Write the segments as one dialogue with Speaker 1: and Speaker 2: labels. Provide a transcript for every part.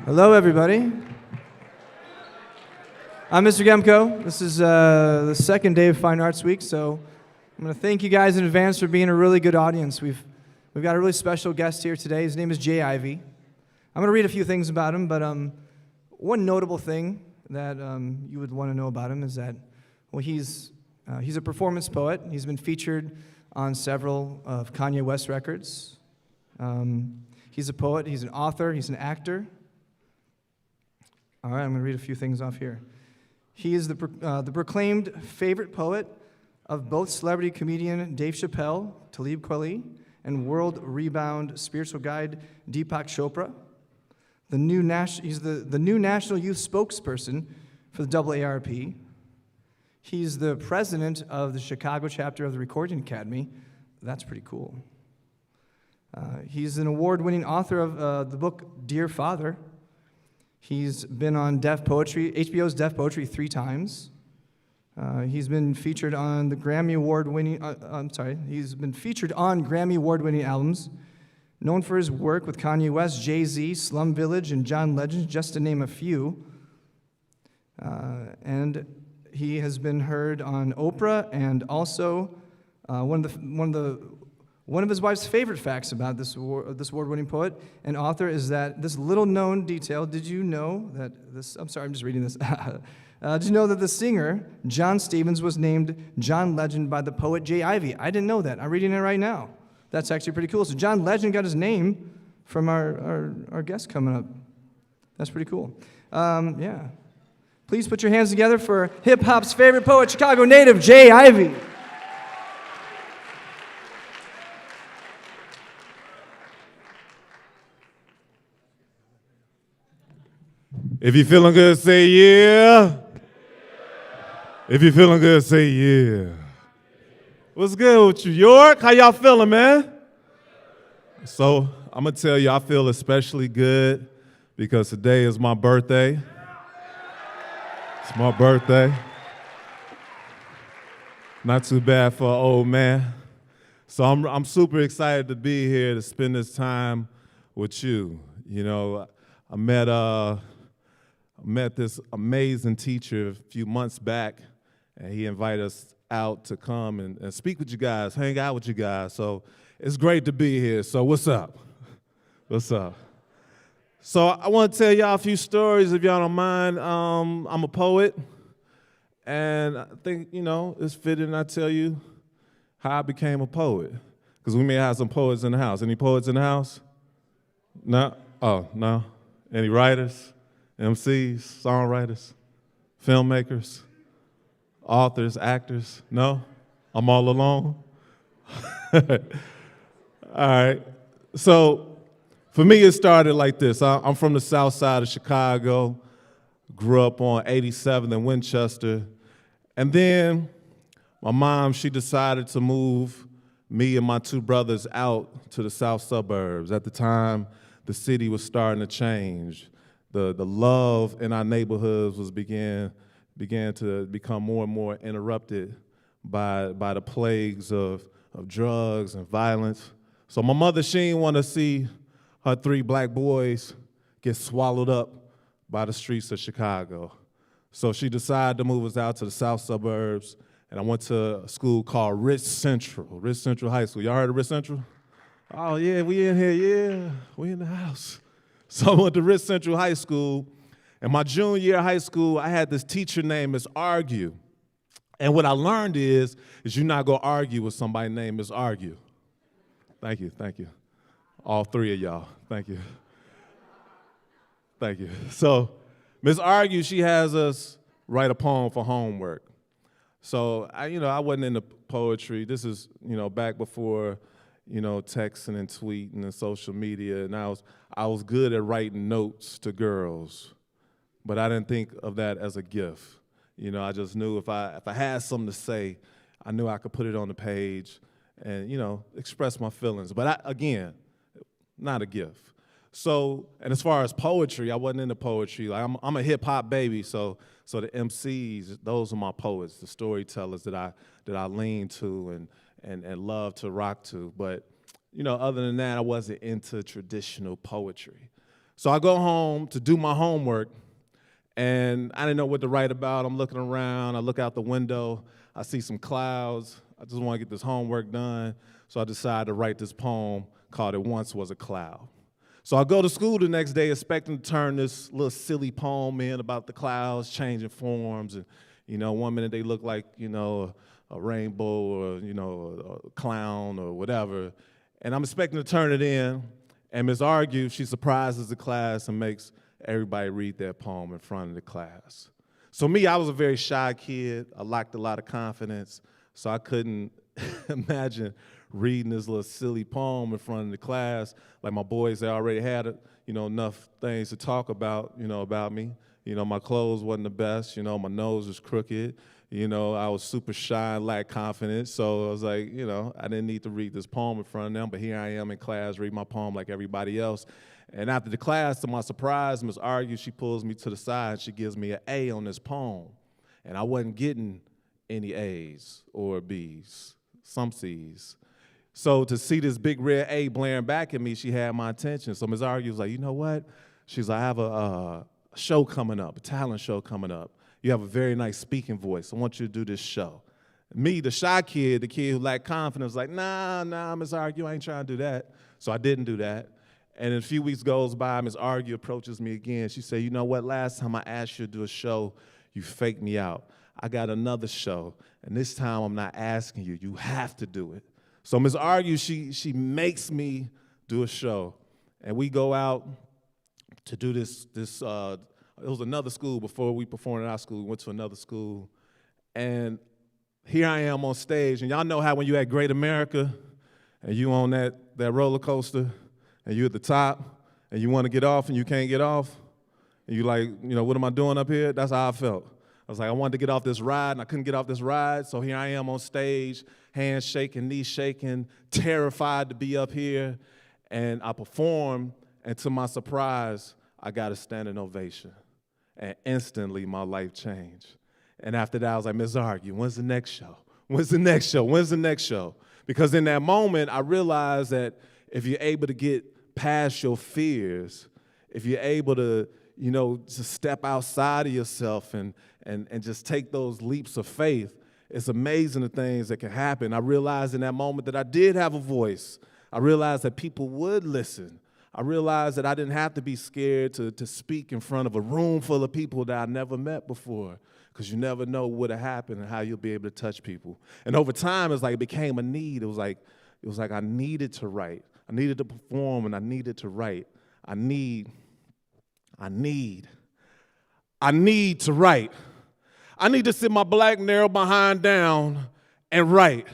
Speaker 1: Hello, everybody. I'm Mr. Gemko. This is the second day of Fine Arts Week, so I'm going to thank you guys in advance for being a really good audience. We've got a really special guest here today. His name is Jay Ivey. I'm going to read a few things about him, but one notable thing that you would want to know about him is that, well, he's a performance poet. He's been featured on several of Kanye West records. He's a poet. He's an author. He's an actor. All right, I'm going to read a few things off here. He is the proclaimed favorite poet of both celebrity comedian Dave Chappelle, Talib Kweli, and world rebound spiritual guide Deepak Chopra. He's the new national youth spokesperson for the AARP. He's the president of the Chicago chapter of the Recording Academy. That's pretty cool. He's an award-winning author of the book Dear Father. He's been on HBO's Deaf Poetry 3 times. He's been featured on the Grammy Award-winning. He's been featured on Grammy Award-winning albums, known for his work with Kanye West, Jay-Z, Slum Village, and John Legend, just to name a few. And he has been heard on Oprah, and also one of his wife's favorite facts about this award-winning poet and author is that this little-known detail. Did you know that this? I'm sorry, I'm just reading this. Did you know that the singer John Stevens was named John Legend by the poet Jay Ivey? I didn't know that. I'm reading it right now. That's actually pretty cool. So John Legend got his name from our guest coming up. That's pretty cool. Yeah. Please put your hands together for hip-hop's favorite poet, Chicago native Jay Ivey.
Speaker 2: If you're feeling good, say yeah. If you're feeling good, say yeah. What's good with you, York? How y'all feeling, man? So I'm going to tell you, I feel especially good because today is my birthday. It's my birthday. Not too bad for an old man. So I'm super excited to be here to spend this time with you. You know, I met this amazing teacher a few months back, and he invited us out to come and speak with you guys, hang out with you guys. So it's great to be here. So what's up? What's up? So I want to tell y'all a few stories, if y'all don't mind. I'm a poet, and I think, it's fitting I tell you how I became a poet, because we may have some poets in the house. Any poets in the house? No? Oh, no? Any writers? MCs, songwriters, filmmakers, authors, actors? No? I'm all alone? All right. So for me, it started like this. I'm from the south side of Chicago, grew up on 87th and Winchester. And then my mom, she decided to move me and my 2 brothers out to the south suburbs. At the time, the city was starting to change. The love in our neighborhoods began to become more and more interrupted by the plagues of drugs and violence. So my mother, she didn't want to see her 3 black boys get swallowed up by the streets of Chicago. So she decided to move us out to the south suburbs, and I went to a school called Rich Central High School. Y'all heard of Rich Central? Oh, yeah, we in here, yeah, we in the house. So I went to Rich Central High School, and my junior year of high school, I had this teacher named Miss Argue. And what I learned is you're not going to argue with somebody named Miss Argue. Thank you. All 3 of y'all, thank you. Thank you. So Miss Argue, she has us write a poem for homework. So I wasn't into poetry. This is, back before, texting and tweeting and social media, and I was good at writing notes to girls, but I didn't think of that as a gift. I just knew if I had something to say, I knew I could put it on the page and, express my feelings. But again, not a gift. So, and as far as poetry, I wasn't into poetry. Like I'm a hip hop baby, so the MCs, those are my poets, the storytellers that I lean to and love to rock to. But other than that, I wasn't into traditional poetry. So I go home to do my homework, and I didn't know what to write about. I'm looking around. I look out the window. I see some clouds. I just want to get this homework done. So I decided to write this poem called It Once Was a Cloud. So I go to school the next day expecting to turn this little silly poem in about the clouds changing forms. And, one minute they look like, a rainbow or, a clown or whatever. And I'm expecting to turn it in. And Ms. Argue, she surprises the class and makes everybody read their poem in front of the class. So me, I was a very shy kid. I lacked a lot of confidence. So I couldn't imagine reading this little silly poem in front of the class. Like my boys, they already had, enough things to talk about, about me. My clothes wasn't the best. My nose was crooked. I was super shy and lacked confidence. So I was like, I didn't need to read this poem in front of them. But here I am in class, reading my poem like everybody else. And after the class, to my surprise, Ms. Argue, she pulls me to the side. She gives me an A on this poem. And I wasn't getting any A's or B's, some C's. So to see this big red A blaring back at me, she had my attention. So Ms. Argue was like, you know what? She's like, I have a show coming up, a talent show coming up. You have a very nice speaking voice. I want you to do this show. Me, the shy kid, the kid who lacked confidence, was like, nah, Ms. Argue, I ain't trying to do that. So I didn't do that. And a few weeks goes by, Ms. Argue approaches me again. She said, you know what, last time I asked you to do a show, you faked me out. I got another show, and this time I'm not asking you. You have to do it. So Ms. Argue, she makes me do a show. And we go out to do this it was another school before we performed at our school. We went to another school. And here I am on stage. And y'all know how when you at Great America and you on that roller coaster and you at the top and you want to get off and you can't get off. And you like, what am I doing up here? That's how I felt. I was like, I wanted to get off this ride and I couldn't get off this ride. So here I am on stage, hands shaking, knees shaking, terrified to be up here. And I performed, and to my surprise, I got a standing ovation. And instantly, my life changed. And after that, I was like, Ms. Argue, when's the next show? When's the next show? When's the next show? Because in that moment, I realized that if you're able to get past your fears, if you're able to, just step outside of yourself and just take those leaps of faith, it's amazing the things that can happen. I realized in that moment that I did have a voice. I realized that people would listen. I realized that I didn't have to be scared to speak in front of a room full of people that I never met before, because you never know what will happen and how you'll be able to touch people. And over time, it's like it became a need. It was like I needed to write. I needed to perform, and I needed to write. I need to write. I need to sit my black, narrow behind down and write.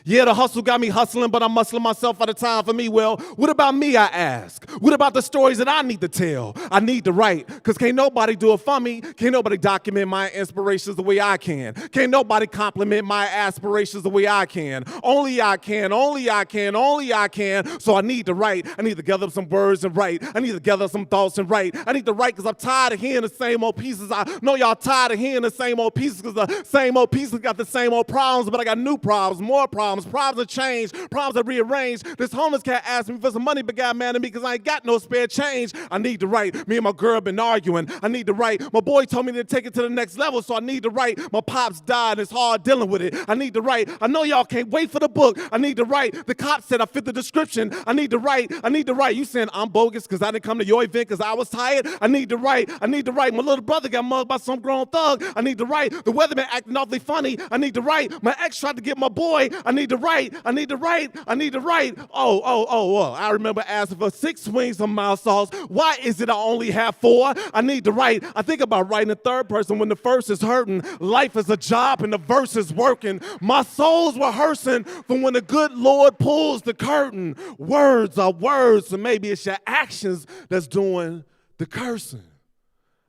Speaker 2: Yeah, the hustle got me hustling, but I'm muscling myself out of time for me. Well, what about me, I ask? What about the stories that I need to tell? I need to write, because can't nobody do it for me. Can't nobody document my inspirations the way I can. Can't nobody compliment my aspirations the way I can. Only I can, only I can, only I can. So I need to write. I need to gather up some words and write. I need to gather some thoughts and write. I need to write because I'm tired of hearing the same old pieces. I know y'all tired of hearing the same old pieces, because the same old pieces got the same old problems, but I got new problems, more problems have changed, problems have rearranged. This homeless cat asked me for some money, but got mad at me because I ain't got no spare change. I need to write. Me and my girl been arguing. I need to write. My boy told me to take it to the next level, so I need to write. My pops died and it's hard dealing with it. I need to write. I know y'all can't wait for the book. I need to write. The cop said I fit the description. I need to write. I need to write. You saying I'm bogus because I didn't come to your event because I was tired? I need to write. I need to write. My little brother got mugged by some grown thug. I need to write. The weatherman acting awfully funny. I need to write. My ex tried to get my boy. I need to write. I need to write. I need to write. Oh. I remember asking for 6 swings of mild sauce. Why is it I only have 4? I need to write. I think about writing in third person when the first is hurting. Life is a job and the verse is working. My soul's rehearsing for when the good Lord pulls the curtain. Words are words, so maybe it's your actions that's doing the cursing.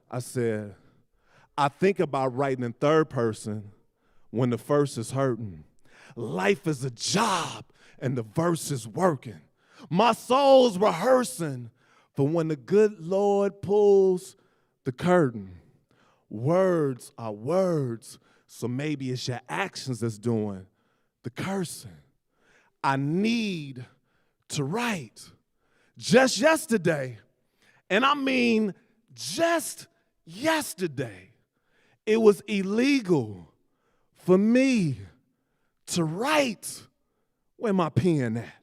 Speaker 2: I said, I think about writing in third person when the first is hurting. Life is a job and the verse is working. My soul's rehearsing for when the good Lord pulls the curtain. Words are words, so maybe it's your actions that's doing the cursing. I need to write. Just yesterday, And I mean, just yesterday, it was illegal for me to write. Where my pen at?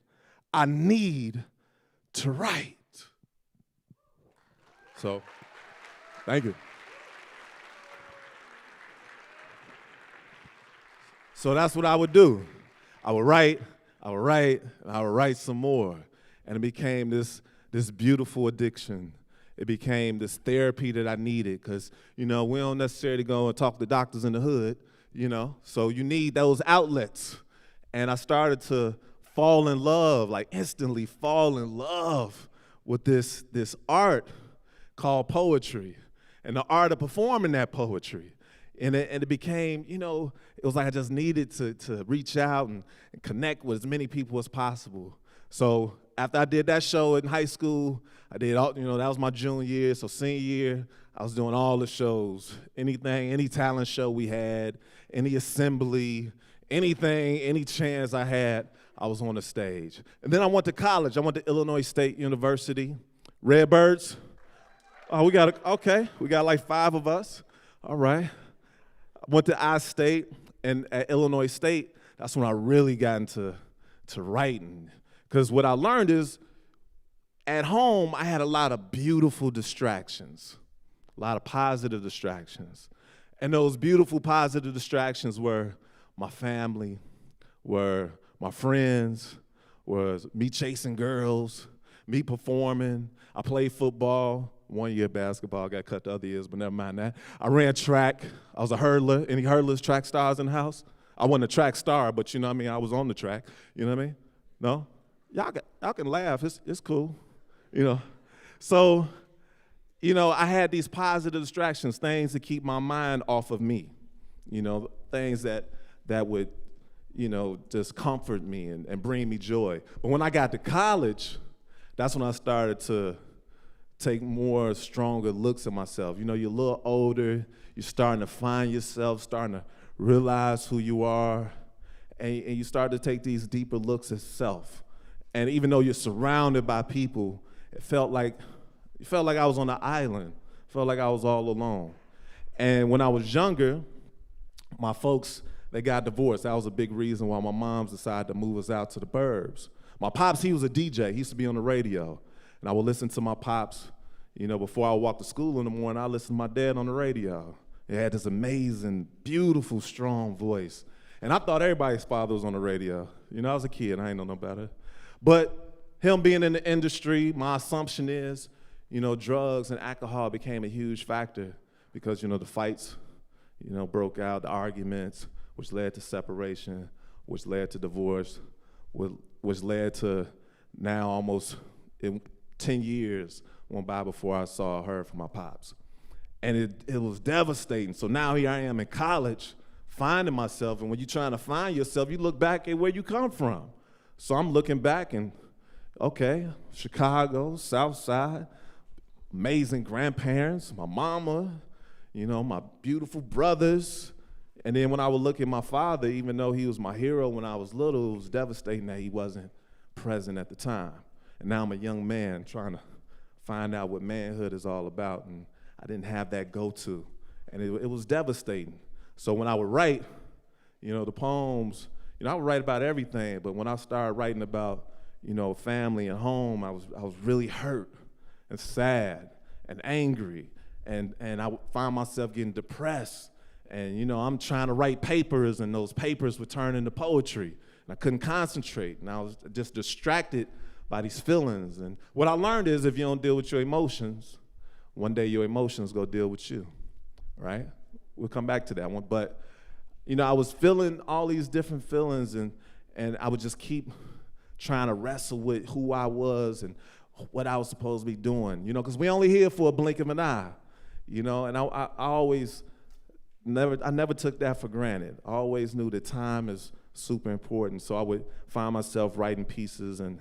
Speaker 2: I need to write. So, thank you. So that's what I would do. I would write, and I would write some more. And it became this beautiful addiction. It became this therapy that I needed because, we don't necessarily go and talk to doctors in the hood, So you need those outlets. And I started to fall in love, like instantly fall in love with this art called poetry and the art of performing that poetry. And it became, it was like I just needed to reach out and connect with as many people as possible. So after I did that show in high school, I did all, that was my junior year. So senior year, I was doing all the shows, any talent show we had, any assembly, anything, any chance I had, I was on the stage. And then I went to college. I went to Illinois State University. Redbirds. Oh, we got like 5 of us. All right. I went to I-State, and at Illinois State, that's when I really got into writing. Because what I learned is, at home, I had a lot of beautiful distractions, a lot of positive distractions. And those beautiful, positive distractions were my family, were my friends, was me chasing girls, me performing. I played football. 1 year basketball, got cut the other years, but never mind that. I ran track. I was a hurdler. Any hurdlers, track stars in the house? I wasn't a track star, but I was on the track. You know what I mean? No? Y'all can laugh. It's cool. So, I had these positive distractions, things to keep my mind off of me. Things that would, just comfort me and bring me joy. But when I got to college, that's when I started to take more stronger looks at myself. You're a little older, you're starting to find yourself, starting to realize who you are, and you start to take these deeper looks at self. And even though you're surrounded by people, it felt like I was on an island, felt like I was all alone. And when I was younger, my folks, they got divorced. That was a big reason why my moms decided to move us out to the burbs. My pops, he was a DJ. He used to be on the radio. And I would listen to my pops, before I walked to school in the morning, I listened to my dad on the radio. He had this amazing, beautiful, strong voice. And I thought everybody's father was on the radio. I was a kid, I ain't know no better. But him being in the industry, my assumption is, drugs and alcohol became a huge factor because, the fights, broke out, the arguments, which led to separation, which led to divorce, which led to now almost 10 years went by before I saw her from my pops. And it was devastating. So now here I am in college, finding myself, and when you're trying to find yourself, you look back at where you come from. So I'm looking back and, okay, Chicago, South Side, amazing grandparents, my mama, my beautiful brothers. And then when I would look at my father, even though he was my hero when I was little, it was devastating that he wasn't present at the time. And now I'm a young man trying to find out what manhood is all about, and I didn't have that go-to. And it was devastating. So when I would write, the poems, I would write about everything, but when I started writing about, family and home, I was really hurt and sad and angry, and I would find myself getting depressed. And, I'm trying to write papers, and those papers would turn into poetry, and I couldn't concentrate, and I was just distracted by these feelings. And what I learned is if you don't deal with your emotions, one day your emotions go deal with you, right? We'll come back to that one. But, I was feeling all these different feelings, and I would just keep trying to wrestle with who I was and what I was supposed to be doing, because we only here for a blink of an eye, and I always never took that for granted. I always knew that time is super important, so I would find myself writing pieces and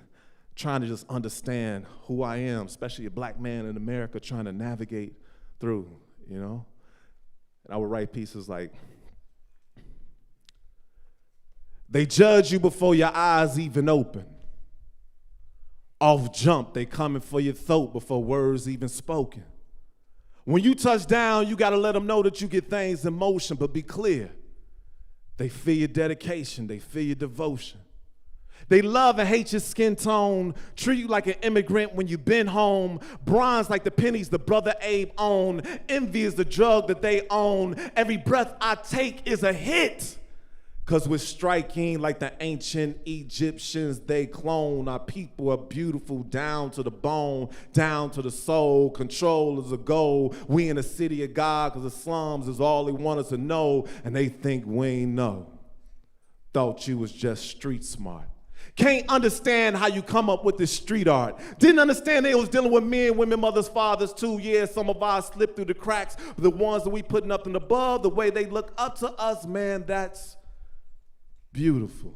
Speaker 2: trying to just understand who I am, especially a black man in America trying to navigate through, And I would write pieces like, they judge you before your eyes even open. Off jump, they coming for your throat before words even spoken. When you touch down, you gotta let them know that you get things in motion, but be clear. They feel your dedication, they feel your devotion. They love and hate your skin tone, treat you like an immigrant when you've been home, bronze like the pennies the brother Abe owned, envy is the drug that they own, every breath I take is a hit. Cause we're striking like the ancient Egyptians they clone. Our people are beautiful down to the bone, down to the soul. Control is a goal. We in the city of God cause the slums is all they want us to know. And they think we ain't know. Thought you was just street smart. Can't understand how you come up with this street art. Didn't understand they was dealing with men, women, mothers, fathers too. Yeah, some of ours slipped through the cracks. The ones that we putting up and above, the way they look up to us, man, that's beautiful.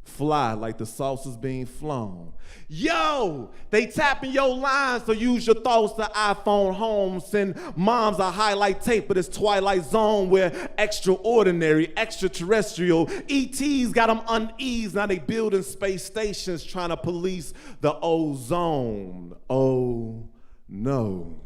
Speaker 2: Fly like the saucer's being flown. Yo, they tapping your lines, so use your thoughts to iPhone home. Send moms a highlight tape of this Twilight Zone where extraordinary, extraterrestrial ETs got them uneased. Now they building space stations trying to police the ozone. Oh no.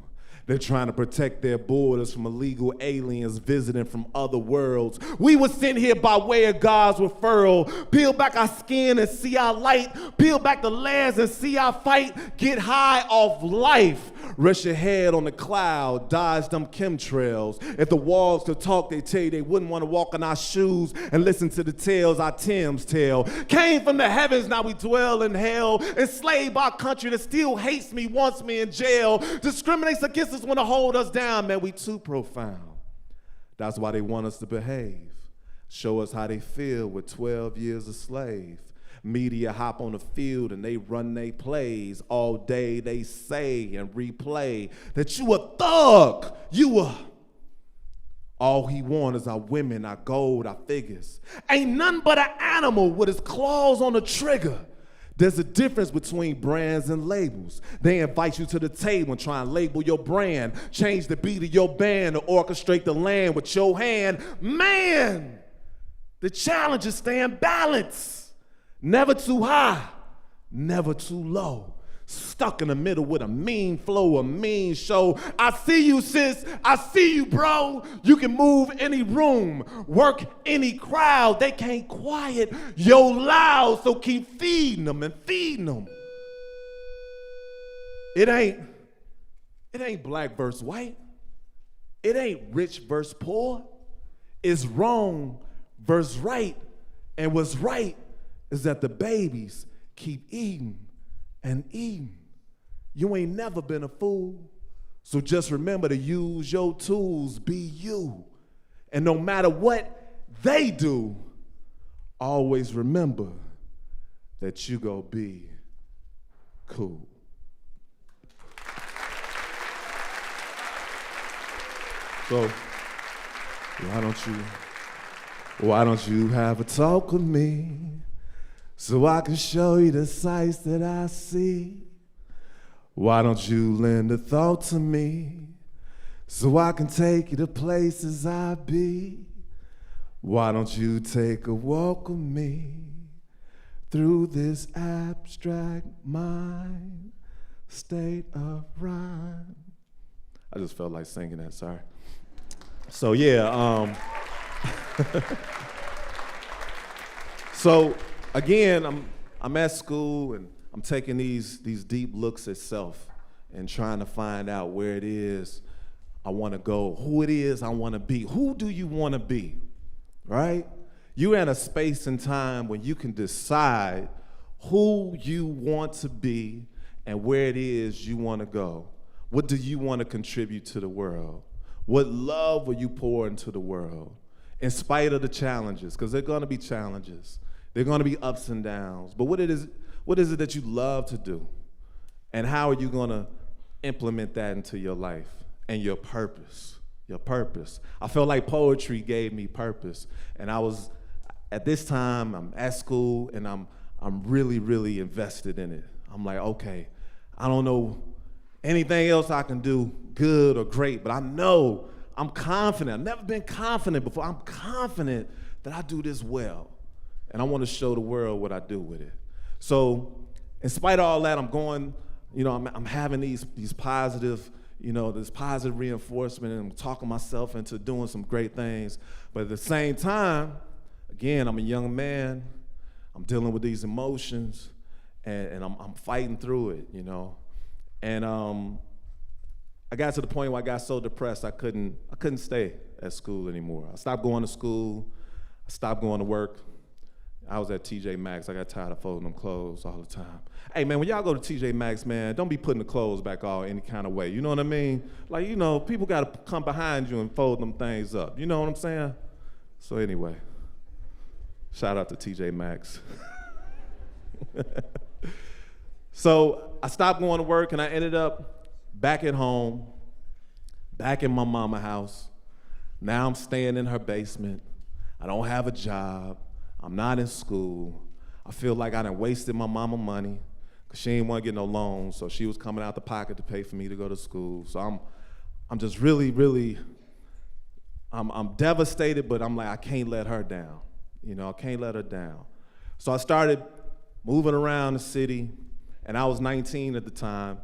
Speaker 2: They're trying to protect their borders from illegal aliens visiting from other worlds. We were sent here by way of God's referral. Peel back our skin and see our light. Peel back the layers and see our fight. Get high off life. Rest your head on the cloud. Dodge them chemtrails. If the walls could talk, they tell you they wouldn't want to walk in our shoes and listen to the tales our Tims tell. Came from the heavens, now we dwell in hell. Enslaved by a country that still hates me, wants me in jail. Discriminates against us, want to hold us down, man, we too profound. That's why they want us to behave. Show us how they feel with 12 years a slave. Media hop on the field and they run they plays. All day they say and replay that you a thug, you a. All he want is our women, our gold, our figures. Ain't none but an animal with his claws on the trigger. There's a difference between brands and labels. They invite you to the table and try and label your brand, change the beat of your band, or orchestrate the land with your hand. Man, the challenge is staying balanced. Never too high, never too low. Stuck in the middle with a mean flow, a mean show. I see you, sis. I see you, bro. You can move any room, work any crowd. They can't quiet yo loud, so keep feeding them and feeding them. It ain't black versus white. It ain't rich versus poor. It's wrong versus right. And what's right is that the babies keep eating and eating. You ain't never been a fool. So just remember to use your tools, be you. And no matter what they do, always remember that you gonna be cool. So why don't you have a talk with me so I can show you the sights that I see? Why don't you lend a thought to me so I can take you to places I be? Why don't you take a walk with me through this abstract mind state of rhyme? I just felt like singing that, sorry. So yeah, so again, I'm at school and I'm taking these deep looks at self and trying to find out where it is I want to go, who it is I want to be. Who do you want to be, right? You're in a space and time when you can decide who you want to be and where it is you want to go. What do you want to contribute to the world? What love will you pour into the world? In spite of the challenges, because they're going to be challenges. They're going to be ups and downs. But what is it that you love to do? And how are you going to implement that into your life and your purpose? Your purpose. I felt like poetry gave me purpose. And I was, at this time, I'm at school and I'm really, really invested in it. I'm like, okay, I don't know anything else I can do good or great, but I know I'm confident. I've never been confident before. I'm confident that I do this well. And I want to show the world what I do with it. So in spite of all that, I'm going, I'm having these positive, this positive reinforcement, and I'm talking myself into doing some great things. But at the same time, again, I'm a young man. I'm dealing with these emotions, and I'm fighting through it, And I got to the point where I got so depressed I couldn't stay at school anymore. I stopped going to school. I stopped going to work. I was at TJ Maxx. I got tired of folding them clothes all the time. Hey, man, when y'all go to TJ Maxx, man, don't be putting the clothes back all any kind of way. You know what I mean? Like, people got to come behind you and fold them things up. You know what I'm saying? So anyway, shout out to TJ Maxx. So I stopped going to work, and I ended up back at home, back in my mama's house. Now I'm staying in her basement. I don't have a job. I'm not in school. I feel like I done wasted my mama money because she ain't want to get no loans, so she was coming out the pocket to pay for me to go to school. So I'm just really, really, I'm devastated, but I'm like, I can't let her down. I can't let her down. So I started moving around the city, and I was 19 at the time,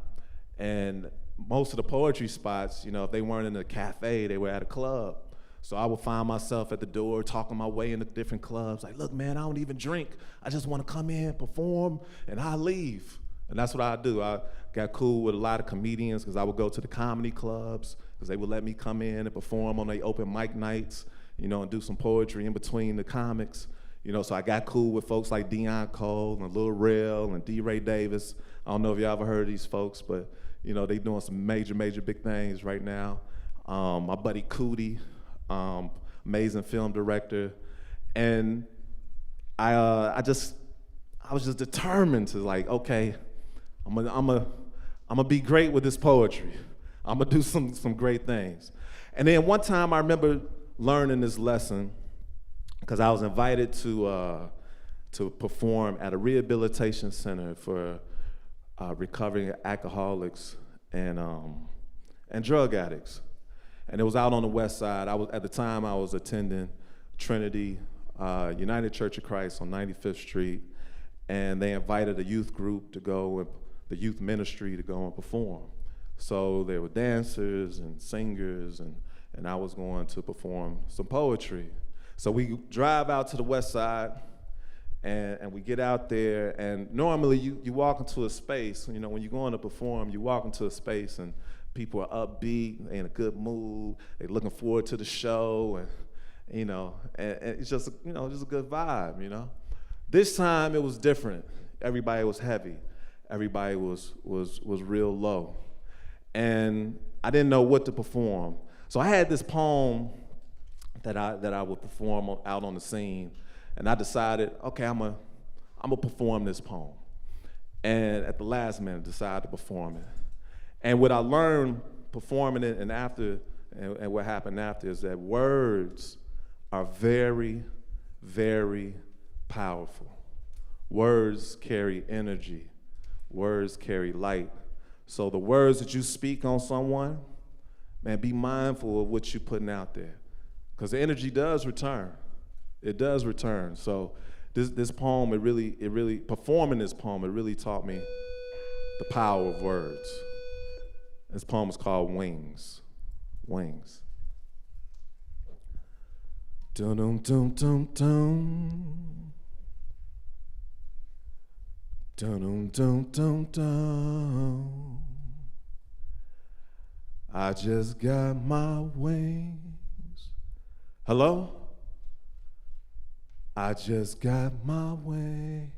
Speaker 2: and most of the poetry spots, if they weren't in a cafe, they were at a club. So I would find myself at the door talking my way into different clubs, like, look, man, I don't even drink. I just want to come in, perform, and I leave. And that's what I do. I got cool with a lot of comedians because I would go to the comedy clubs because they would let me come in and perform on their open mic nights, and do some poetry in between the comics. So I got cool with folks like Deion Cole and Lil Rel and D. Ray Davis. I don't know if y'all ever heard of these folks, but, they doing some major, major big things right now. My buddy Cootie, amazing film director. And I was just determined to, like, okay, I'm gonna be great with this poetry. I'm gonna do some great things. And then one time I remember learning this lesson because I was invited to perform at a rehabilitation center for recovering alcoholics and drug addicts. And it was out on the west side. At the time I was attending Trinity United Church of Christ on 95th Street, and they invited a youth group to go, the youth ministry to go and perform. So there were dancers and singers, and I was going to perform some poetry. So we drive out to the west side, and we get out there, and normally you walk into a space, when you're going to perform, you walk into a space and people are upbeat, they in a good mood, they're looking forward to the show, and it's just, just a good vibe, This time it was different. Everybody was heavy. Everybody was real low. And I didn't know what to perform. So I had this poem that I would perform out on the scene, and I decided, okay, I'm gonna perform this poem. And at the last minute, decided to perform it. And what I learned performing it and what happened after is that words are very, very powerful. Words carry energy. Words carry light. So the words that you speak on someone, man, be mindful of what you're putting out there, because the energy does return. It does return. So this poem, it really, performing this poem, it really taught me the power of words. This poem is called Wings. Wings. Dum dum dum dum dum. Dum dum dum dum. I just got my wings. Hello? I just got my wings.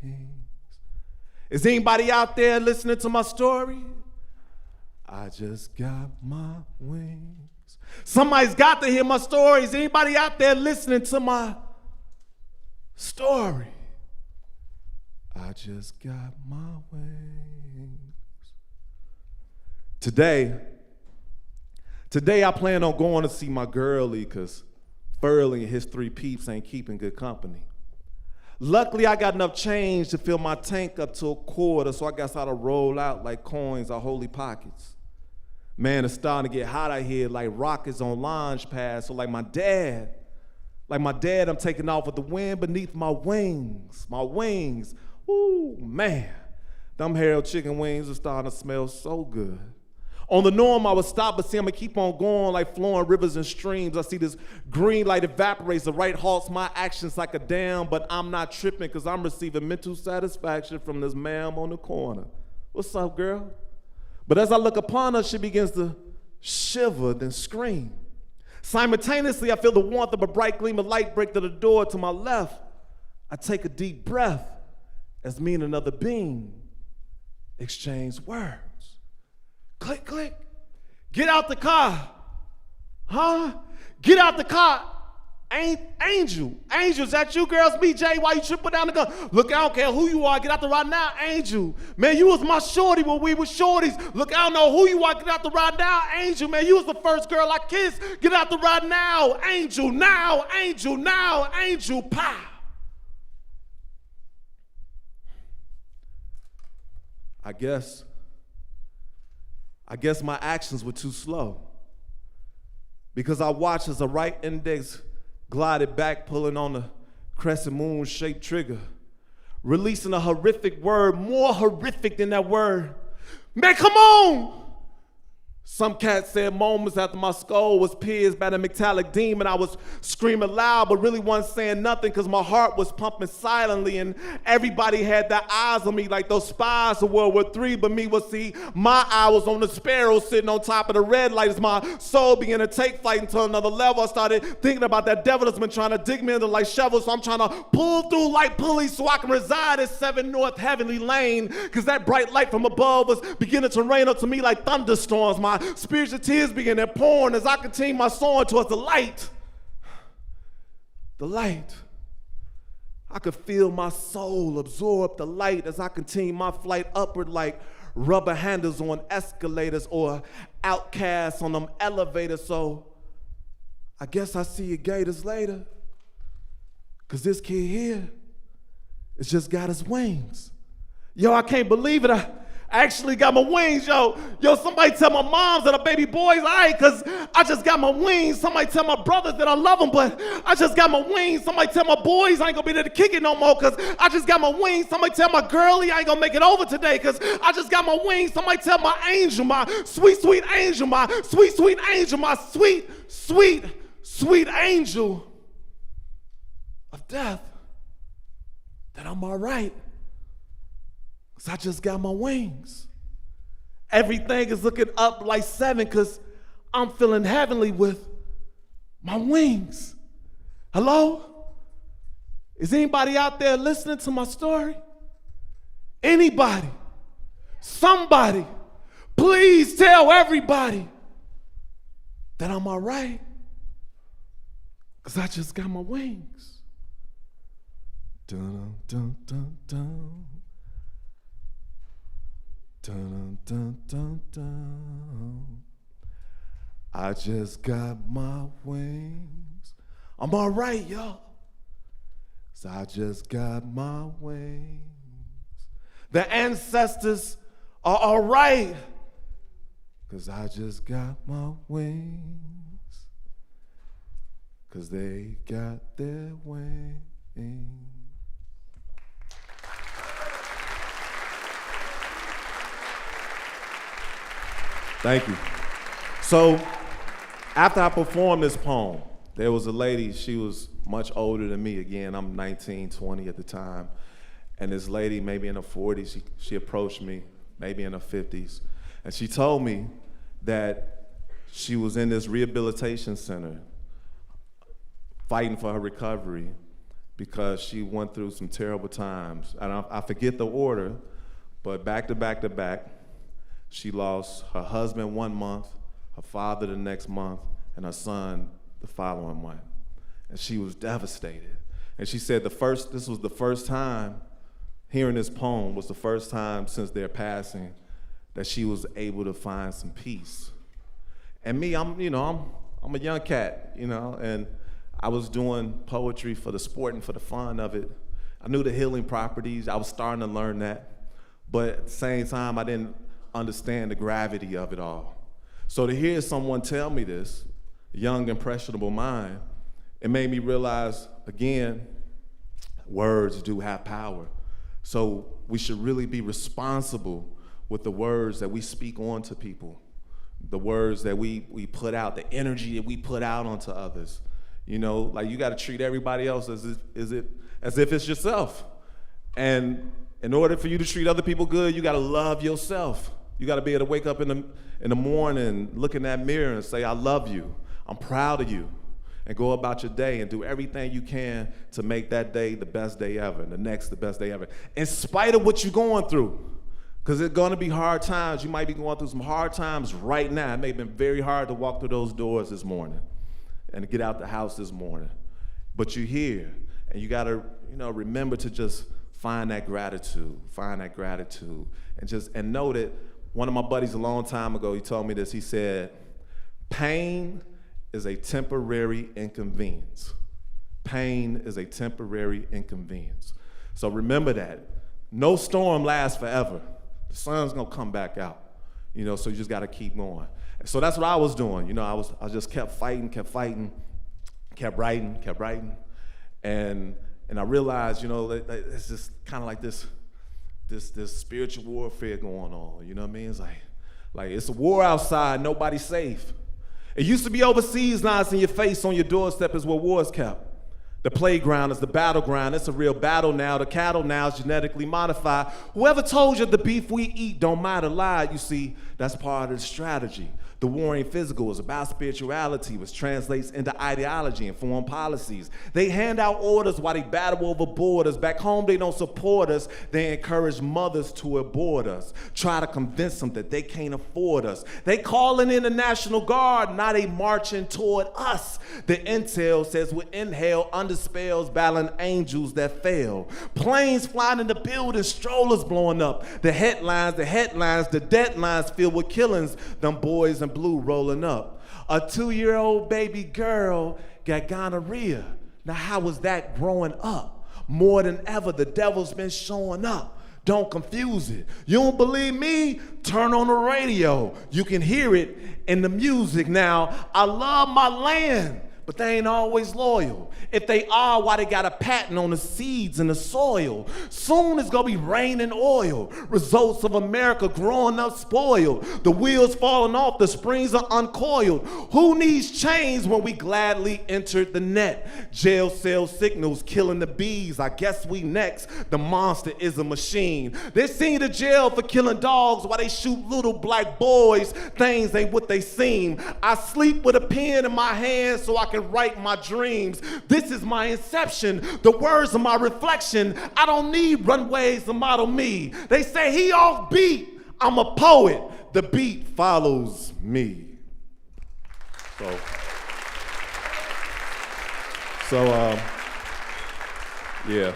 Speaker 2: Is anybody out there listening to my story? I just got my wings. Somebody's got to hear my story. Is anybody out there listening to my story? I just got my wings. Today I plan on going to see my girlie because Furley and his 3 peeps ain't keeping good company. Luckily, I got enough change to fill my tank up to a quarter, so I guess I'll roll out like coins or holy pockets. Man, it's starting to get hot out here like rockets on launch pads. So like my dad, I'm taking off with the wind beneath my wings. My wings, ooh, man. Them Harold chicken wings are starting to smell so good. On the norm, I would stop, but see, I'm gonna keep on going like flowing rivers and streams. I see this green light evaporates, the right halts my actions like a dam, but I'm not tripping because I'm receiving mental satisfaction from this ma'am on the corner. What's up, girl? But as I look upon her, she begins to shiver, then scream. Simultaneously, I feel the warmth of a bright gleam of light break through the door to my left. I take a deep breath as me and another being exchange words. Click, click. Get out the car. Huh? Get out the car. Angel, is that you, girls? Me, Jay, why you tripping down the gun? Look, I don't care who you are. Get out the ride now, Angel. Man, you was my shorty when we were shorties. Look, I don't know who you are. Get out the ride now, Angel. Man, you was the first girl I kissed. Get out the ride now, Angel. Now, Angel. Now, Angel. Pow. I guess my actions were too slow because I watched as a right index glided back, pulling on the crescent moon-shaped trigger, releasing a horrific word, more horrific than that word. Man, come on! Some cat said moments after my skull was pierced by the metallic demon, I was screaming loud, but really wasn't saying nothing because my heart was pumping silently, and everybody had their eyes on me like those spies of World War III, but me was see, my eye was on the sparrow sitting on top of the red light as my soul began to take flight into another level. I started thinking about that devil that's been trying to dig me into like shovels, so I'm trying to pull through like pulleys so I can reside at 7 North Heavenly Lane, because that bright light from above was beginning to rain up to me like thunderstorms. My spiritual tears began to pour as I continued my soaring towards the light. The light. I could feel my soul absorb the light as I continued my flight upward like rubber handles on escalators or outcasts on them elevators. So I guess I see you gators later, because this kid here has just got his wings. Yo, I can't believe it. I actually got my wings, yo. Yo, somebody tell my moms that a baby boy's all right, because I just got my wings. Somebody tell my brothers that I love them, but I just got my wings. Somebody tell my boys I ain't gonna be there to kick it no more, because I just got my wings. Somebody tell my girlie I ain't gonna make it over today, because I just got my wings. Somebody tell my angel, my sweet, sweet angel, my sweet, sweet angel, my sweet, sweet, sweet angel of death, that I'm all right. I just got my wings. Everything is looking up like 7 because I'm feeling heavenly with my wings. Hello? Is anybody out there listening to my story? Anybody? Somebody? Please tell everybody that I'm all right, because I just got my wings. Dun, dun, dun, dun. Dun, dun, dun, dun. I just got my wings. I'm all right, y'all. So I just got my wings. The ancestors are all right, because I just got my wings. Because they got their wings. Thank you. So after I performed this poem, there was a lady, she was much older than me. Again, I'm 19, 20 at the time. And this lady, maybe in her 40s, she approached me, maybe in her 50s. And she told me that she was in this rehabilitation center fighting for her recovery because she went through some terrible times. And I forget the order, but back to back to back, she lost her husband 1 month, her father the next month, and her son the following month. And she was devastated. And she said this was the first time, hearing this poem was the first time since their passing that she was able to find some peace. And me, I'm a young cat, and I was doing poetry for the sport and for the fun of it. I knew the healing properties, I was starting to learn that, but at the same time, I didn't understand the gravity of it all. So to hear someone tell me this, young, impressionable mind, it made me realize, again, words do have power. So we should really be responsible with the words that we speak onto people, the words that we put out, the energy that we put out onto others. You know, like you got to treat everybody else as if it's yourself. And in order for you to treat other people good, you got to love yourself. You got to be able to wake up in the morning, look in that mirror and say, I love you, I'm proud of you, and go about your day and do everything you can to make that day the best day ever, and the next the best day ever, in spite of what you're going through. Because it's going to be hard times. You might be going through some hard times right now. It may have been very hard to walk through those doors this morning and to get out the house this morning. But you're here, and you got to, remember to just find that gratitude, and know that one of my buddies a long time ago, he told me this. He said, pain is a temporary inconvenience. Pain is a temporary inconvenience. So remember that. No storm lasts forever. The sun's gonna come back out, so you just gotta keep going. So that's what I was doing. I just kept fighting, kept writing. And I realized, that it's just kind of like this spiritual warfare going on. You know what I mean? It's like it's a war outside, nobody's safe. It used to be overseas, now it's in your face, on your doorstep is where war is kept. The playground is the battleground. It's a real battle now. The cattle now is genetically modified. Whoever told you the beef we eat don't matter lied. You see, that's part of the strategy. The war ain't physical. It's about spirituality, which translates into ideology and foreign policies. They hand out orders while they battle over borders. Back home, they don't support us. They encourage mothers to abort us. Try to convince them that they can't afford us. They calling in the National Guard. Now they marching toward us. The intel says with inhale under spells, battling angels that fail. Planes flying in the building, strollers blowing up. The headlines, the deadlines filled with killings. Them boys in blue rolling up. A 2-year-old baby girl got gonorrhea. Now how was that growing up? More than ever, the devil's been showing up. Don't confuse it. You don't believe me? Turn on the radio. You can hear it in the music now. I love my land, but they ain't always loyal. If they are, why they got a patent on the seeds and the soil? Soon it's gonna be raining oil. Results of America growing up spoiled. The wheels falling off, the springs are uncoiled. Who needs chains when we gladly entered the net? Jail cell signals killing the bees. I guess we next. The monster is a machine. They send you to jail for killing dogs while they shoot little black boys. Things ain't what they seem. I sleep with a pen in my hand so I can write my dreams. This is my inception, the words of my reflection. I don't need runways to model me. They say he off beat. I'm a poet. The beat follows me. Yeah.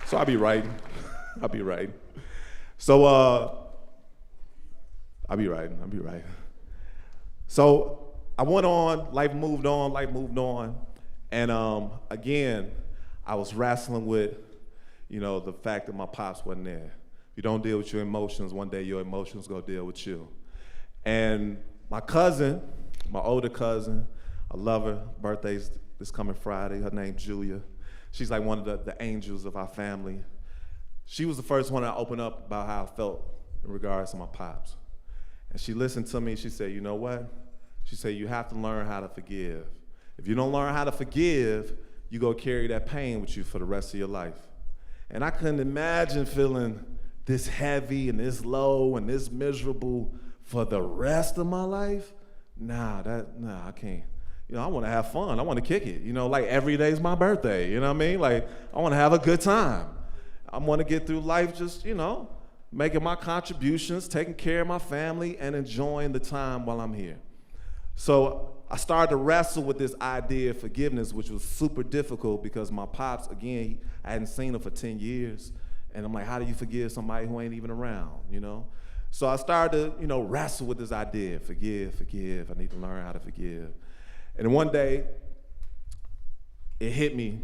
Speaker 2: So I'll be writing. So I'll be writing. So I went on, life moved on. And again, I was wrestling with, the fact that my pops wasn't there. If you don't deal with your emotions, one day your emotions gonna deal with you. And my cousin, my older cousin, I love her, birthday's this coming Friday, her name's Julia. She's like one of the angels of our family. She was the first one to open up about how I felt in regards to my pops. And she listened to me, she said, you know what? She said, you have to learn how to forgive. If you don't learn how to forgive, you go carry that pain with you for the rest of your life. And I couldn't imagine feeling this heavy and this low and this miserable for the rest of my life. Nah, I can't. I want to have fun. I want to kick it. Like every day's my birthday. You know what I mean? Like I want to have a good time. I want to get through life just, making my contributions, taking care of my family, and enjoying the time while I'm here. So I started to wrestle with this idea of forgiveness, which was super difficult because my pops, again, I hadn't seen him for 10 years. And I'm like, how do you forgive somebody who ain't even around, So I started to, wrestle with this idea, forgive. I need to learn how to forgive. And one day, it hit me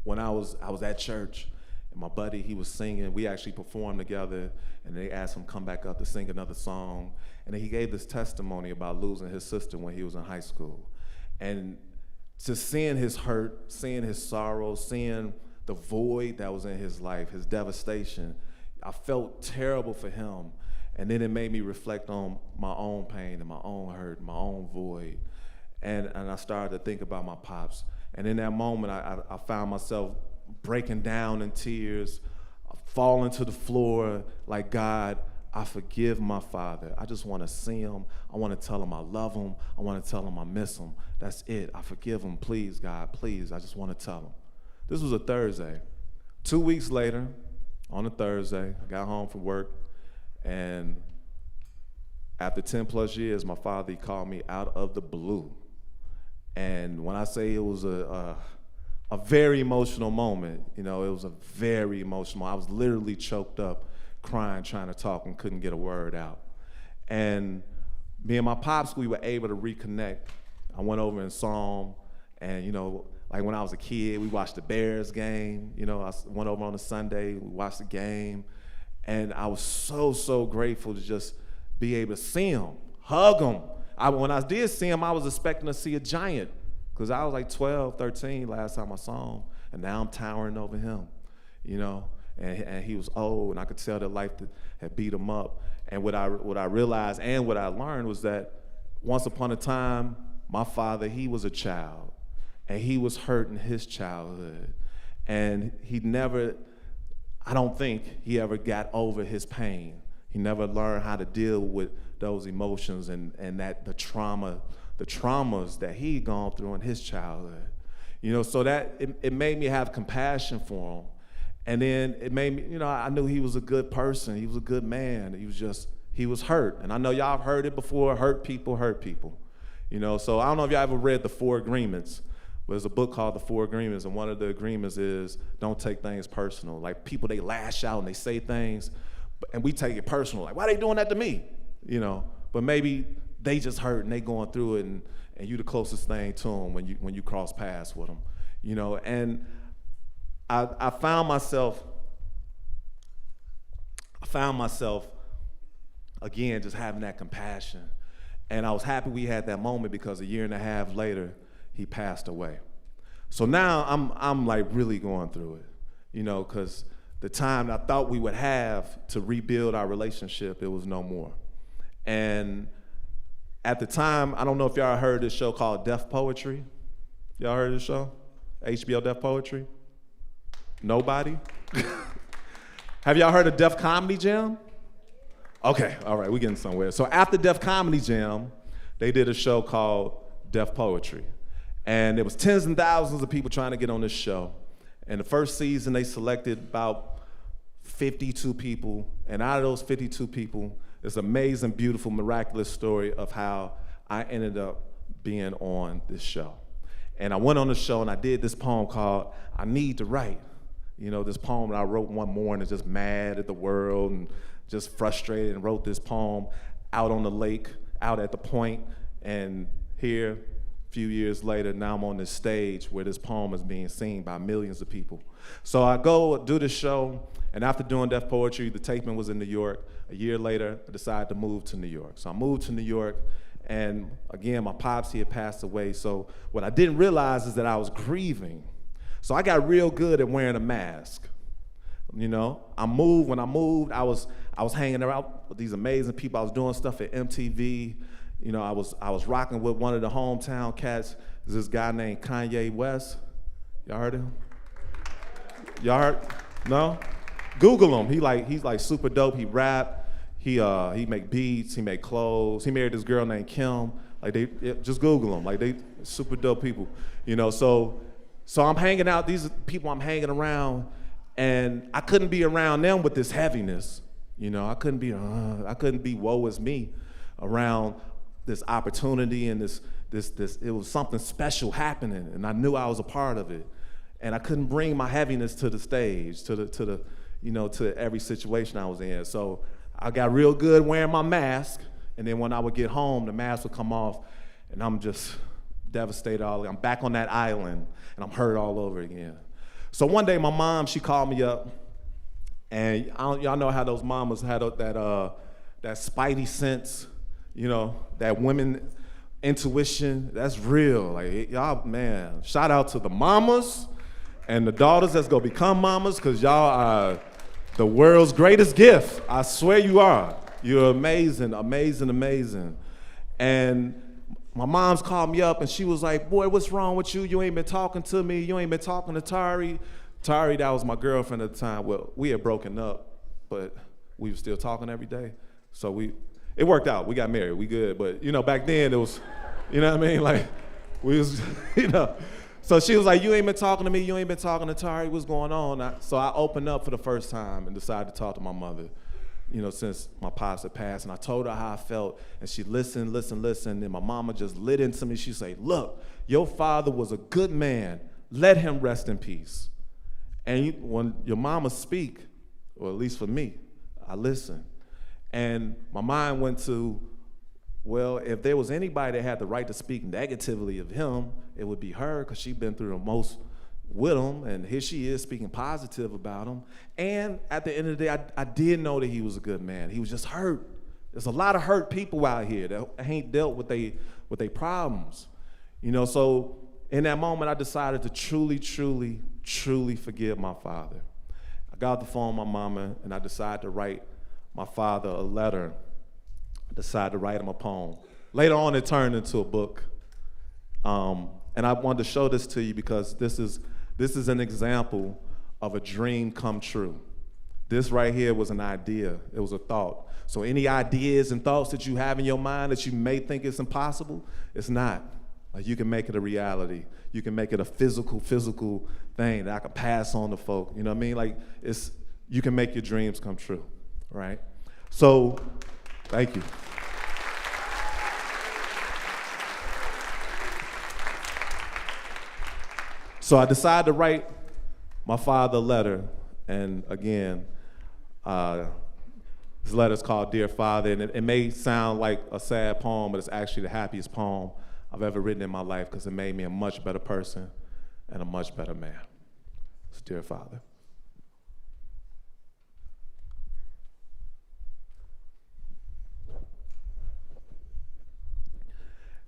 Speaker 2: when I was at church. And my buddy, he was singing. We actually performed together. And they asked him to come back up to sing another song. And then he gave this testimony about losing his sister when he was in high school. And just seeing his hurt, seeing his sorrow, seeing the void that was in his life, his devastation, I felt terrible for him. And then it made me reflect on my own pain and my own hurt, my own void. And I started to think about my pops. And in that moment, I found myself breaking down in tears, falling to the floor like, God, I forgive my father. I just want to see him. I want to tell him I love him. I want to tell him I miss him. That's it. I forgive him. Please, God, please. I just want to tell him. This was a Thursday. 2 weeks later, on a Thursday, I got home from work, and after 10 plus years, my father, he called me out of the blue. And when I say it was a very emotional moment, it was a very emotional. I was literally choked up, crying, trying to talk, and couldn't get a word out. And me and my pops, we were able to reconnect. I went over and saw him, and like when I was a kid, we watched the Bears game. I went over on a Sunday, we watched the game, and I was so grateful to just be able to see him, hug him. When I did see him, I was expecting to see a giant, because I was like 12, 13 last time I saw him, and now I'm towering over him, and he was old, and I could tell that life had beat him up. And what I realized and what I learned was that once upon a time, my father, he was a child, and he was hurt in his childhood, and I don't think he ever got over his pain. He never learned how to deal with those emotions and that the traumas that he'd gone through in his childhood. So that it made me have compassion for him. And then it made me, I knew he was a good person. He was a good man. He was hurt. And I know y'all have heard it before, hurt people. So I don't know if y'all ever read The 4 Agreements. There's a book called The 4 Agreements, and one of the agreements is don't take things personal. Like people, they lash out and they say things, and we take it personal. Like, why are they doing that to me? But maybe they just hurt and they going through it, and you the closest thing to them when you cross paths with them. And I found myself again just having that compassion. And I was happy we had that moment, because a year and a half later, he passed away. So now I'm like really going through it, because the time I thought we would have to rebuild our relationship, it was no more. And at the time, I don't know if y'all heard this show called Deaf Poetry. Y'all heard this show? HBO Deaf Poetry? Nobody? Have y'all heard of Def Comedy Jam? Okay, all right, we're getting somewhere. So after Def Comedy Jam, they did a show called Def Poetry. And there was tens and thousands of people trying to get on this show. And the first season, they selected about 52 people. And out of those 52 people, this amazing, beautiful, miraculous story of how I ended up being on this show. And I went on the show and I did this poem called I Need to Write. This poem that I wrote one morning, just mad at the world and just frustrated, and wrote this poem out on the lake, out at the point. And here, a few years later, now I'm on this stage where this poem is being seen by millions of people. So I go do the show, and after doing Deaf Poetry, the taping was in New York. A year later, I decided to move to New York. So I moved to New York, and again, my pops, he had passed away. So what I didn't realize is that I was grieving. So I got real good at wearing a mask. When I moved, I was hanging out with these amazing people. I was doing stuff at MTV. I was rocking with one of the hometown cats. There's this guy named Kanye West. Y'all heard of him? Y'all heard? No? Google him. He's like super dope. He rap. He make beats. He make clothes. He married this girl named Kim. Just Google him. They super dope people. So I'm hanging out. These are people I'm hanging around, and I couldn't be around them with this heaviness. I couldn't be woe is me around this opportunity and this. It was something special happening, and I knew I was a part of it. And I couldn't bring my heaviness to the stage, to every situation I was in. So I got real good wearing my mask, and then when I would get home, the mask would come off, and I'm just devastated. I'm back on that island, and I'm hurt all over again. So one day, my mom, she called me up, and y'all know how those mamas had that spidey sense, that women intuition. That's real. Y'all, man, shout out to the mamas and the daughters that's gonna become mamas, because y'all are The world's greatest gift. I swear you are. You're amazing, amazing, amazing. And my mom's called me up and she was like, boy, what's wrong with you? You ain't been talking to me. You ain't been talking to Tari. Tari, that was my girlfriend at the time. Well, we had broken up, but we were still talking every day. So it worked out. We got married. We good. But, back then it was, you know what I mean? Like, we was, So she was like, you ain't been talking to me. You ain't been talking to Tari. What's going on? So I opened up for the first time and decided to talk to my mother, since my pops had passed. And I told her how I felt. And she listened. And my mama just lit into me. She said, look, your father was a good man. Let him rest in peace. And when your mama speak, or at least for me, I listen. And my mind went to, well, if there was anybody that had the right to speak negatively of him, it would be her, because she'd been through the most with him, and here she is speaking positive about him. And at the end of the day, I did know that he was a good man. He was just hurt. There's a lot of hurt people out here that ain't dealt with they problems. So in that moment, I decided to truly forgive my father. I got the phone with my mama, and I decided to write my father a letter. I decided to write him a poem. Later on, it turned into a book. And I wanted to show this to you because this is an example of a dream come true. This right here was an idea. It was a thought. So any ideas and thoughts that you have in your mind that you may think is impossible, it's not. Like, you can make it a reality. You can make it a physical thing that I can pass on to folk. You know what I mean? Like, you can make your dreams come true, right? So, thank you. So I decided to write my father a letter, and again, this letter's called Dear Father, and it may sound like a sad poem, but it's actually the happiest poem I've ever written in my life because it made me a much better person and a much better man. It's Dear Father.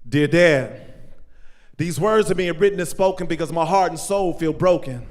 Speaker 2: Dear Dad, these words are being written and spoken because my heart and soul feel broken.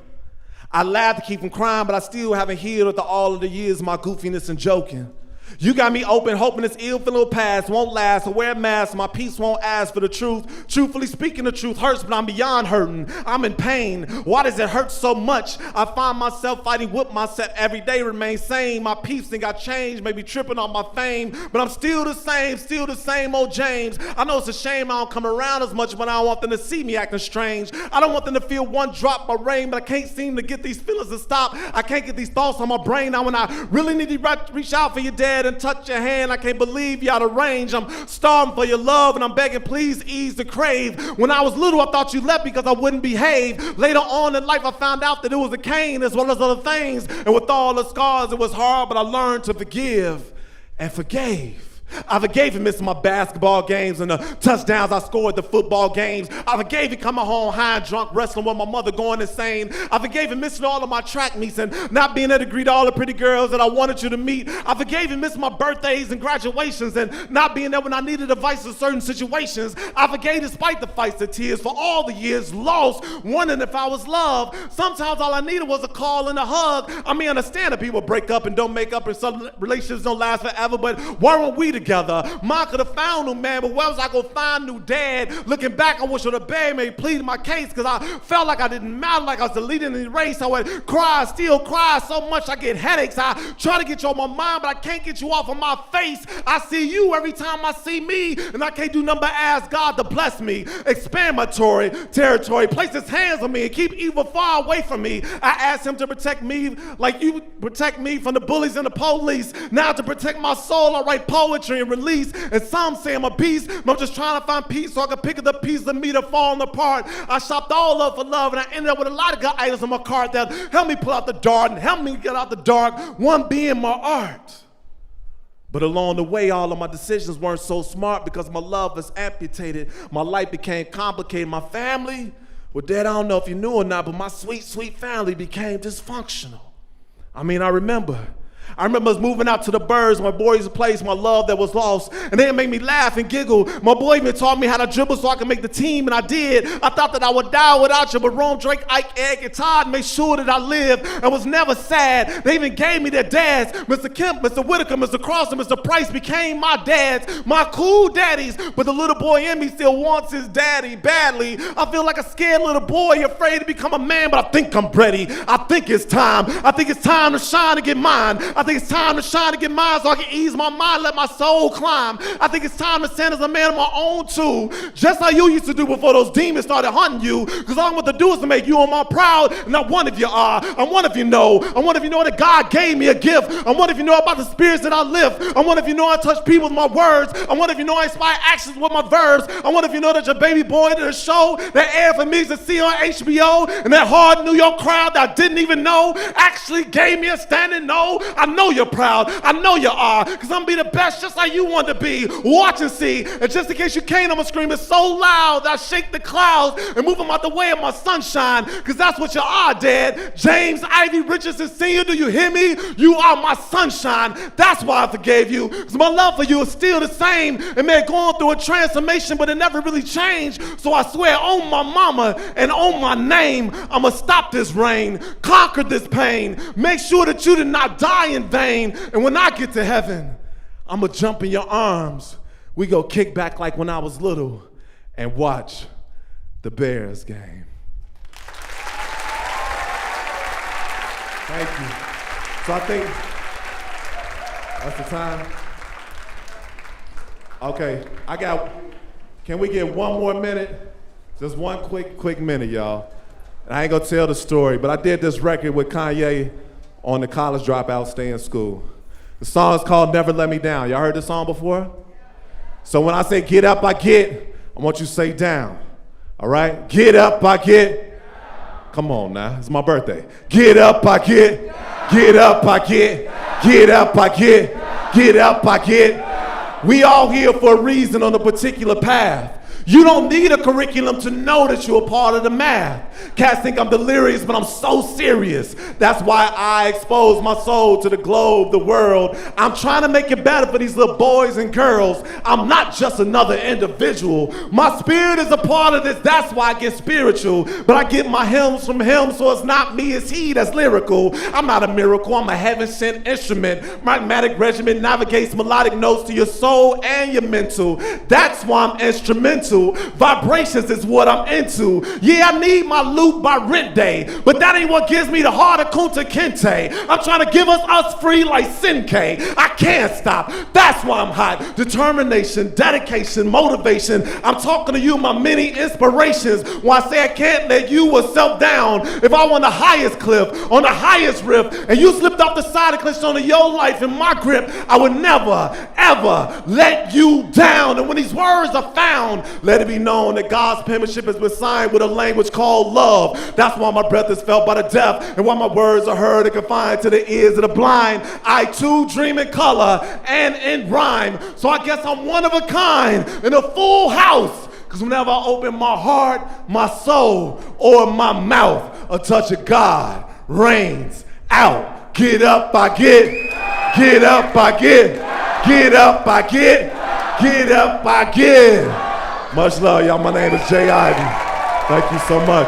Speaker 2: I laugh to keep from crying, but I still haven't healed after all of the years of my goofiness and joking. You got me open, hoping this ill feeling will pass, won't last. I wear a mask, my peace won't ask for the truth. Truthfully speaking, the truth hurts, but I'm beyond hurting. I'm in pain. Why does it hurt so much? I find myself fighting with myself every day, remain sane. My peace think I changed, maybe tripping on my fame, but I'm still the same old James. I know it's a shame I don't come around as much, but I don't want them to see me acting strange. I don't want them to feel one drop of rain, but I can't seem to get these feelings to stop. I can't get these thoughts on my brain. Now when I really need to reach out for your dad and touch your hand, I can't believe you out of range. I'm starving for your love and I'm begging, please ease the crave. When I was little, I thought you left because I wouldn't behave. Later on in life, I found out that it was a cane as well as other things. And with all the scars, it was hard, but I learned to forgive and forgave. I forgave him missing my basketball games and the touchdowns I scored at the football games. I forgave him coming home high and drunk, wrestling with my mother, going insane. I forgave him missing all of my track meets and not being able to greet all the pretty girls that I wanted you to meet. I forgave him missing my birthdays and graduations and not being there when I needed advice in certain situations. I forgave despite the fights and tears for all the years lost, wondering if I was loved. Sometimes all I needed was a call and a hug. I mean, I understand that people break up and don't make up and some relationships don't last forever, but why weren't we together? Mom could have found new man, but where was I gonna find new dad? Looking back, I wish I would have begged me, pleaded my case, because I felt like I didn't matter, like I was deleting the race. I would cry, still cry so much I get headaches. I try to get you on my mind, but I can't get you off of my face. I see you every time I see me, and I can't do nothing but ask God to bless me, expand my territory, place his hands on me, and keep evil far away from me. I asked him to protect me like you protect me from the bullies and the police. Now to protect my soul, I write poetry and release. And some say I'm a beast, but I'm just trying to find peace so I can pick up the pieces of me that are falling apart. I shopped all up for love, and I ended up with a lot of good items in my cart that help me pull out the dart and help me get out the dark, one being my art. But along the way, all of my decisions weren't so smart because my love was amputated. My life became complicated. My family, well, Dad, I don't know if you knew or not, but my sweet, sweet family became dysfunctional. I mean, I remember
Speaker 3: I remember us moving out to the Birds, my boys' place, my love that was lost. And they made me laugh and giggle. My boy even taught me how to dribble so I could make the team, and I did. I thought that I would die without you, but Rome, Drake, Ike, Egg, and Todd made sure that I lived and was never sad. They even gave me their dads. Mr. Kemp, Mr. Whitaker, Mr. Cross, and Mr. Price became my dads, my cool daddies. But the little boy in me still wants his daddy badly. I feel like a scared little boy, afraid to become a man, but I think I'm ready. I think it's time. I think it's time to shine and get mine. I think it's time to shine and get mine so I can ease my mind, let my soul climb. I think it's time to stand as a man of my own too, just like you used to do before those demons started hunting you, because all I want to do is to make you on my proud, and not one of you are. I wonder if you know. I wonder if you know that God gave me a gift. I wonder if you know about the spirits that I lift. I wonder if you know I touch people with my words. I wonder if you know I inspire actions with my verbs. I wonder if you know that your baby boy did a show that aired for me to see on HBO, and that hard New York crowd that I didn't even know actually gave me a standing no. I know you're proud. I know you are, because I'm going to be the best just like you want to be. Watch and see. And just in case you can't, I'm going to scream it so loud that I shake the clouds and move them out the way of my sunshine, because that's what you are, Dad. James Ivy Richardson Sr., do you hear me? You are my sunshine. That's why I forgave you, because my love for you is still the same. It may have gone through a transformation, but it never really changed. So I swear on my mama and on my name, I'm going to stop this rain, conquer this pain, make sure that you did not die in vain. And when I get to heaven, I'm going to jump in your arms. We go kick back like when I was little and watch the Bears game. Thank you. So I think that's the time. Okay, can we get one more minute? Just one quick minute, y'all. And I ain't gonna tell the story, but I did this record with Kanye on the College Dropout Stay in School. The song is called Never Let Me Down. Y'all heard this song before? So when I say get up, I get, I want you to say down. All right? Get up, I get. Come on now, it's my birthday. Get up, I get. Get up, I get. Get up, I get. Get up, I get. We all here for a reason on a particular path. You don't need a curriculum to know that you're a part of the math. Cats think I'm delirious, but I'm so serious. That's why I expose my soul to the globe, the world. I'm trying to make it better for these little boys and girls. I'm not just another individual. My spirit is a part of this. That's why I get spiritual. But I get my hymns from him, so it's not me, it's he that's lyrical. I'm not a miracle. I'm a heaven-sent instrument. My magnetic regimen navigates melodic notes to your soul and your mental. That's why I'm instrumental. Vibrations is what I'm into. Yeah, I need my loot by rent day, but that ain't what gives me the heart of Kunta Kinte. I'm trying to give us free like Sinke. I can't stop. That's why I'm hot. Determination, dedication, motivation. I'm talking to you, my many inspirations. When I say I can't let you or self down, if I want the highest cliff, on the highest rift, and you slipped off the side of cliffs onto your life in my grip, I would never, ever let you down. And when these words are found, let it be known that God's penmanship has been signed with a language called love. That's why my breath is felt by the deaf, and why my words are heard and confined to the ears of the blind. I too dream in color and in rhyme, so I guess I'm one of a kind in a full house. Because whenever I open my heart, my soul, or my mouth, a touch of God rains out. Get up, I get. Get up, I get. Get up, I get. Get up, I get. Much love, y'all. My name is Jay Ivy. Thank you so much.